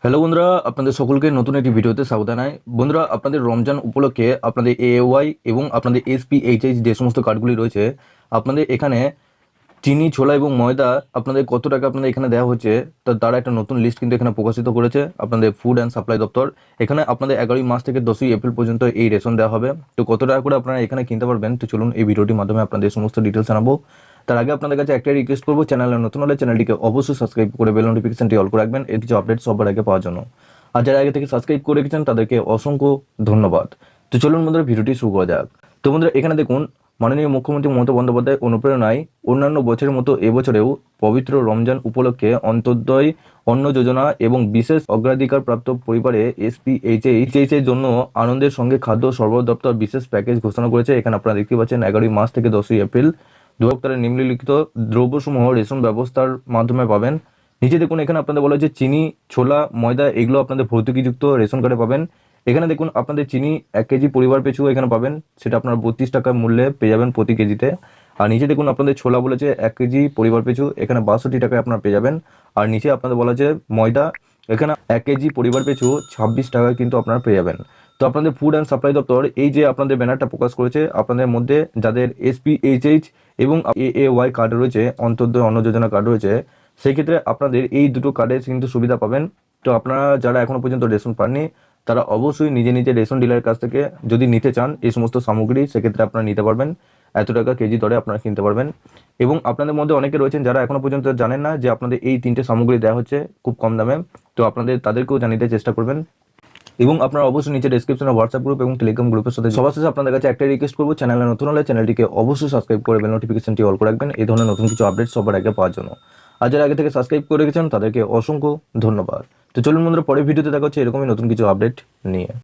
Hello বন্ধুরা, আপনাদের সকলকে নতুন একটি ভিডিওতে স্বাগত জানাই। বন্ধুরা, আপনাদের রমজান উপলক্ষে আপনাদের এওয়াই এবং আপনাদের এসপিএইচএইচ যে সমস্ত কার্ডগুলি রয়েছে, আপনাদের এখানে চিনি, ছোলা এবং ময়দা আপনাদের কত টাকা আপনাদের এখানে দেওয়া হচ্ছে তারা একটা নতুন লিস্ট কিন্তু এখানে প্রকাশিত করেছে আপনাদের ফুড অ্যান্ড সাপ্লাই দপ্তর। এখানে আপনাদের 11ই মার্চ থেকে 10ই এপ্রিল পর্যন্ত এই রেশন দেওয়া হবে। তো কত টাকা করে আপনারা এখানে কিনতে পারবেন, তো চলুন এই ভিডিওটির মাধ্যমে আপনাদের সমস্ত ডিটেলস জানাবো। তার আগে আপনাদের কাছে একটাই রিকোয়েস্ট করবো, চ্যানেলে নতুন হলে চ্যানেলটিকে অবশ্যই সাবস্ক্রাইব করে বেল নোটিফিকেশনটি অল করে রাখবেন, এর কিছু আপডেট সবার আগে পাওয়ার জন্য। আর যারা আগে থেকে সাবস্ক্রাইব করে রেখেছেন তাদেরকে অসংখ্য ধন্যবাদ। তো চলুন বন্ধুরা, ভিডিওটি শুরু করা যাক। তো বন্ধুরা, এখানে দেখুন, মাননীয় মুখ্যমন্ত্রী মমতা বন্দ্যোপাধ্যায় অনুপ্রেরণায় অন্যান্য বছরের মতো এবছরেও পবিত্র রমজান উপলক্ষে অন্তোদয় অন্ন যোজনা এবং বিশেষ অগ্রাধিকার প্রাপ্ত পরিবারে এসপিএইচএইচ এর জন্য আনন্দের সঙ্গে খাদ্য সরবরাহ দপ্তর বিশেষ প্যাকেজ ঘোষণা করেছে। এখানে আপনারা দেখতে পাচ্ছেন 11ই মার্চ থেকে 10ই এপ্রিল দপ্তরের নিম্নলিখিত দ্রব্যসমূহ রেশন ব্যবস্থার মাধ্যমে পাবেন। নিচে দেখুন, এখানে আপনাদের বলা হয়েছে চিনি, ছোলা, ময়দা এগুলো আপনাদের ভর্তুকিযুক্ত রেশন কার্ডে পাবেন। এখানে দেখুন, আপনাদের চিনি 1 কেজি পরিবার পিছু এখানে পাবেন, সেটা আপনার 32 টাকা মূল্যে পেয়ে যাবেন প্রতি কেজিতে। আর নিচে দেখুন, আপনাদের ছোলা বলেছে 1 কেজি পরিবার পিছু এখানে 62 টাকায় আপনারা পেয়ে যাবেন। আর নিচে আপনাদের বলা আছে ময়দা, এখানে 1 কেজি পরিবার পিছু 26 টাকায় কিন্তু আপনারা পেয়ে যাবেন। তো আপনাদের ফুড অ্যান্ড সাপ্লাই দপ্তর এই যে আপনাদের ব্যানারটা প্রকাশ করেছে, আপনাদের মধ্যে যাদের এসপিএইচএইচ এবং এএওয়াই কার্ড রয়েছে, অন্তোদয় অন্ন যোজনা কার্ড রয়েছে, সেই ক্ষেত্রে আপনাদের এই দুটো কার্ডের কিন্তু সুবিধা পাবেন। তো আপনারা যারা এখনো পর্যন্ত রেশন পাননি তারা অবশ্যই নিজে নিজে রেশন ডিলারের কাছ থেকে যদি নিতে চান এই সমস্ত সামগ্রী, সেক্ষেত্রে আপনারা নিতে পারবেন। এত টাকা কেজি দরে আপনারা কিনতে পারবেন। এবং আপনাদের মধ্যে অনেকে রয়েছেন যারা এখনো পর্যন্ত জানেন না যে আপনাদের এই 3টে সামগ্রী দেওয়া হচ্ছে খুব কম দামে। তো আপনাদের তাদেরকেও জানিয়ে চেষ্টা করবেন। এবং আপনারা অবশ্যই নিচে ডেসক্রিপশনে হোয়াটসঅ্যাপ গ্রুপ এবং টেলিগ্রাম গ্রুপের সাথে সবার শেষে আপনাদের কাছে একটা রিকোয়েস্ট করবো, চ্যানেলে নতুন হলে চ্যানেলটিকে অবশ্যই সাবস্ক্রাইব করে বেল নোটিফিকেশনটি অল করে রাখবেন এই ধরনের নতুন কিছু আপডেট সবার আগে পাওয়ার জন্য। আর যারা আগে থেকে সাবস্ক্রাইব করে রেখেছেন তাদেরকে অসংখ্য ধন্যবাদ। তো চলুন বন্ধুরা, পরের ভিডিওতে দেখা হচ্ছে এরকমই নতুন কিছু আপডেট নিয়ে।